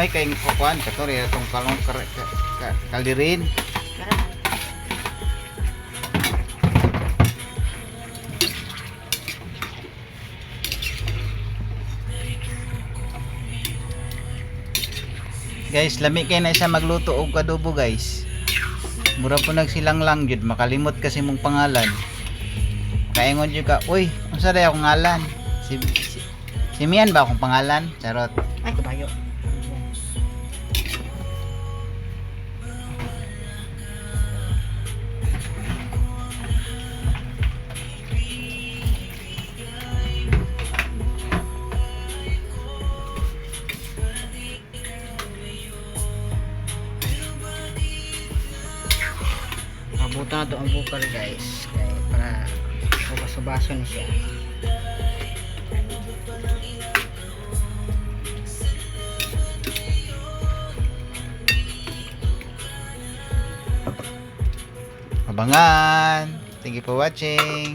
gamay kay kukuan kato rin itong kaldirin. Guys, lami kay na siya magluto og adobo guys. Mura po nagsilang lang jud, makalimot kasi mong pangalan. Kaingon jud ka, uy, unsa day akong ngalan? Si Mian ba akong pangalan? Charot. Ay, kabayo. Mabuta to ang bukal guys. Kaya para subaso na siya. Abangan. Thank you for watching.